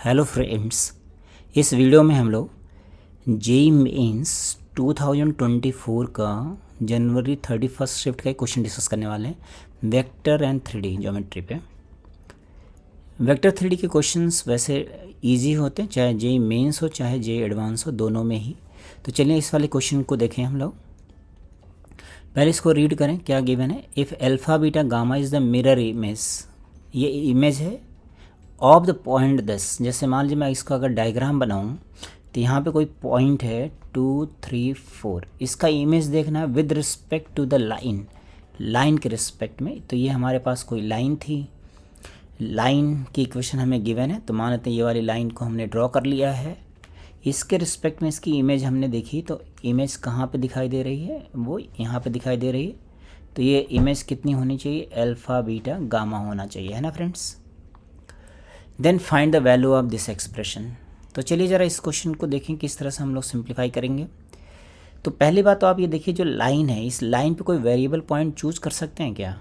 Hello friends, इस video में हम लोग जेईई मेंस 2024 का जनवरी 31 शिफ्ट का एक क्वेश्चन डिस्कस करने वाले हैं वेक्टर एंड 3D ज्योमेट्री पे। वेक्टर 3D के क्वेश्चंस वैसे इजी होते हैं, चाहे जेईई मेंस हो चाहे जेईई एडवांस हो, दोनों में ही। तो चलिए इस वाले क्वेश्चन को देखें हम लोग। पहले इसको रीड करें, क्या गिवन है। If alpha beta gamma is the mirror image, ये इमेज है ऑफ द पॉइंट 10। जैसे मान लीजिए मैं इसका अगर डायग्राम बनाऊं तो यहाँ पे कोई पॉइंट है 2, 3, 4, इसका इमेज देखना है with respect to the line, line के रिस्पेक्ट में। तो ये हमारे पास कोई लाइन थी, लाइन की इक्वेशन हमें गिवन है, तो मान लेते हैं ये वाली लाइन को हमने ड्रॉ कर लिया है। इसके रिस्पेक्ट में इसकी इमेज हमने देखी, तो इमेज कहाँ पे दिखाई दे रही है, वो यहाँ पे दिखाई दे रही है। तो ये इमेज कितनी होनी चाहिए, अल्फा बीटा गामा होना चाहिए, है ना friends. Then find the value of this expression. तो चलिए ज़रा इस क्वेश्चन को देखें किस तरह से हम लोग सिंप्लीफाई करेंगे। तो पहली बात तो आप ये देखिए, जो लाइन है इस लाइन पे कोई वेरिएबल पॉइंट चूज़ कर सकते हैं क्या।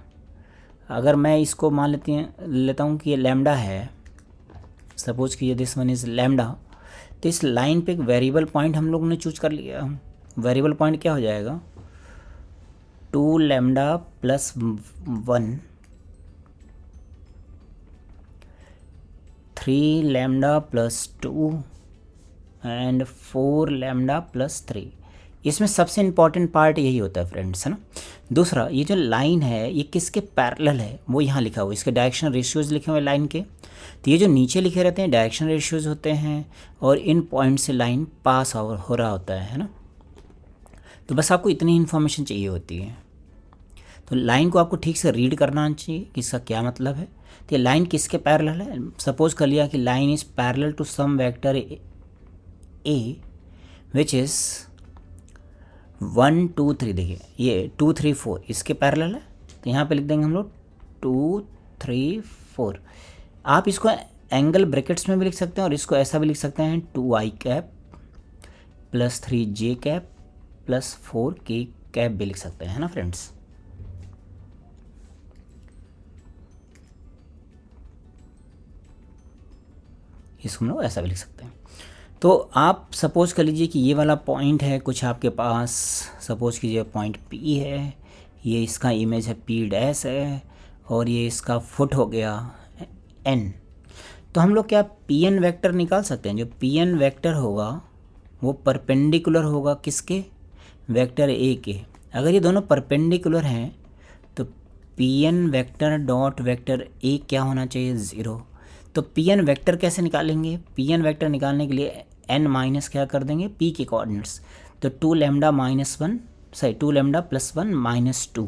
अगर मैं इसको मान लेता हूँ कि ये लैम्डा है, सपोज कि ये दिस वन इज़ लैम्डा, तो इस लाइन पे एक वेरिएबल पॉइंट हम लोग ने चूज कर लिया। वेरिएबल पॉइंट क्या हो जाएगा, 2 lambda plus 1, 3 lambda plus 2 and 4 lambda plus 3। इसमें सबसे इम्पॉर्टेंट पार्ट यही होता है फ्रेंड्स, है ना। दूसरा, ये जो लाइन है ये किसके पैरेलल है, वो यहाँ लिखा हुआ, इसके डायरेक्शन रेशियोज लिखे हुए लाइन के। तो ये जो नीचे लिखे रहते हैं डायरेक्शन रेशियोज होते हैं, और इन पॉइंट से लाइन पास हो रहा होता है ना। तो बस आपको इतनी इन्फॉर्मेशन चाहिए होती है। तो लाइन को आपको ठीक से रीड करना चाहिए कि इसका क्या मतलब है। तो ये लाइन किसके पैरेलल है, सपोज कर लिया कि line is parallel to some vector A which is 1, 2, 3। देखिए ये 2, 3, 4 इसके पैरेलल है, तो यहाँ पे लिख देंगे हम लोग 2, 3, 4। आप इसको एंगल ब्रैकेट्स में भी लिख सकते हैं, और इसको ऐसा भी लिख सकते हैं 2i cap plus 3j cap plus 4k cap भी लिख सकते हैं, है ना फ्रेंड्स। इसको हम लोग ऐसा भी लिख सकते हैं। तो आप सपोज कर लीजिए कि ये वाला पॉइंट है कुछ आपके पास, सपोज कीजिए पॉइंट P है, ये इसका इमेज है P डैश है, और ये इसका फुट हो गया N। तो हम लोग क्या Pn वेक्टर निकाल सकते हैं। जो Pn वेक्टर होगा वो परपेंडिकुलर होगा किसके, वेक्टर A के। अगर ये दोनों परपेंडिकुलर हैं तो Pn vector dot vector A क्या होना चाहिए, 0। तो Pn वेक्टर कैसे निकालेंगे, Pn वेक्टर निकालने के लिए n माइनस क्या कर देंगे, P के कोऑर्डिनेट्स। तो 2 lambda minus 1, sorry 2 lambda plus 1 minus 2,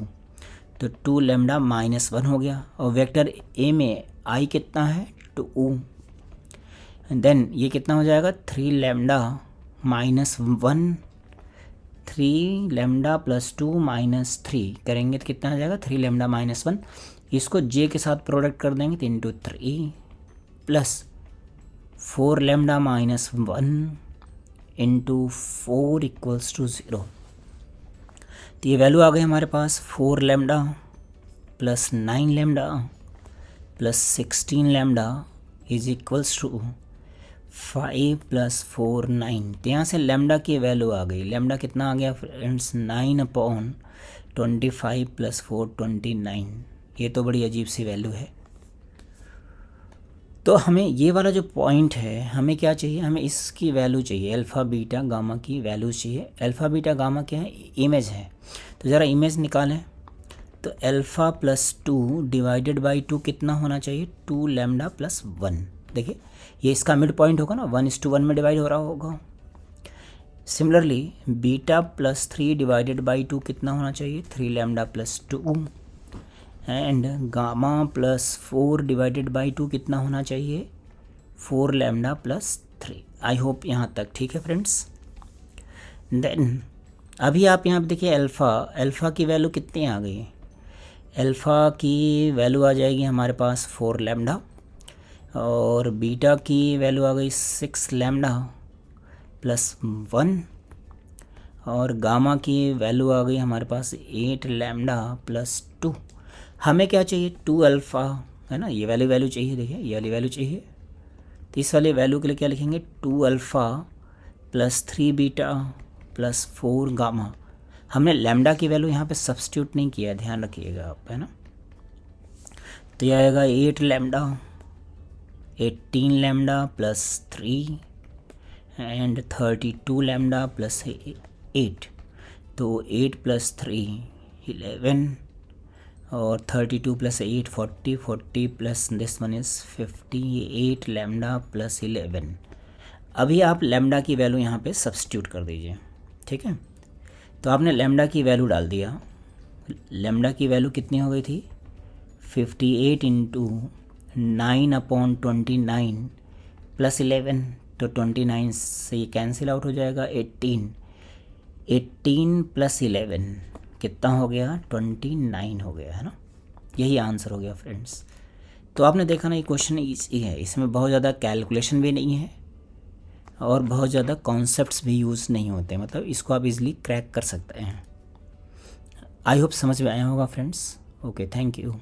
तो 2 लैम्डा माइनस 1 हो गया। और वेक्टर A में I कितना है, 2। देन ये कितना हो जाएगा, 3 lambda minus 1, 3 lambda plus 2 minus 3 करेंगे तो कितना हो जाएगा, 3 लैम्डा माइनस 1। इसको J के साथ प्रोडक्ट कर देंगे तो into 3 plus 4 lambda minus 1 into 4 equals to 0। तो ये वैल्यू आ गई हमारे पास 4 lambda plus 9 lambda plus 16 lambda is equals to 5 plus 4 9। तो यहाँ से लैम्डा की वैल्यू आ गई, लैम्डा कितना आ गया फ्रेंड्स, 9/25 प्लस 4 29। ये तो बड़ी अजीब सी वैल्यू है। तो हमें ये वाला जो पॉइंट है हमें क्या चाहिए, हमें इसकी वैल्यू चाहिए, अल्फ़ा बीटा गामा की वैल्यू चाहिए। अल्फ़ा बीटा गामा क्या है, इमेज है। तो ज़रा इमेज निकालें। तो अल्फ़ा प्लस 2 डिवाइडेड बाई 2 कितना होना चाहिए, 2 लैम्डा प्लस 1। देखिए ये इसका मिड पॉइंट होगा ना, 1:1 में डिवाइड हो रहा होगा। Similarly beta plus 3 divided by 2 कितना होना चाहिए, 3 lambda plus 2। And gamma plus 4 divided by 2 कितना होना चाहिए, 4 लैम्डा प्लस 3। आई होप यहाँ तक ठीक है फ्रेंड्स। देन अभी आप यहाँ पे देखिए अल्फ़ा की वैल्यू कितनी आ गई, अल्फ़ा की वैल्यू आ जाएगी हमारे पास 4 लैम्डा, और बीटा की वैल्यू आ गई 6 लैम्डा प्लस 1, और गामा की वैल्यू आ गई हमारे पास 8 लैम्डा प्लस 2। हमें क्या चाहिए, 2 अल्फ़ा, है ना। ये वैल्यू चाहिए, देखिए ये वाली वैल्यू चाहिए। तो इस वाले वैल्यू के लिए क्या लिखेंगे, 2 alpha plus 3 beta plus 4 gamma. हमने लैम्डा की वैल्यू यहाँ पे सब्स्टिट्यूट नहीं किया, ध्यान रखिएगा आप, है ना। तो यह आएगा 8 lambda 18 lambda plus 3 and 32 lambda plus 8। तो 8 प्लस 3 11 और 32 plus 8 40 40 plus this one is 58 lambda plus 11। अभी आप लैम्डा की वैल्यू यहाँ पे सब्स्टिट्यूट कर दीजिए, ठीक है। तो आपने लैम्डा की वैल्यू डाल दिया, लैम्डा की वैल्यू कितनी हो गई थी, 58 इंटू 9/29 प्लस 11, तो 29 से ये कैंसिल आउट हो जाएगा, 18 प्लस 11 कितना हो गया, 29 हो गया, है ना। यही आंसर हो गया फ्रेंड्स। तो आपने देखा ना, ये क्वेश्चन ईजी है, इसमें बहुत ज़्यादा कैलकुलेशन भी नहीं है और बहुत ज़्यादा कॉन्सेप्ट्स भी यूज़ नहीं होते, मतलब इसको आप इजीली क्रैक कर सकते हैं। आई होप समझ में आया होगा फ्रेंड्स। Okay, thank you.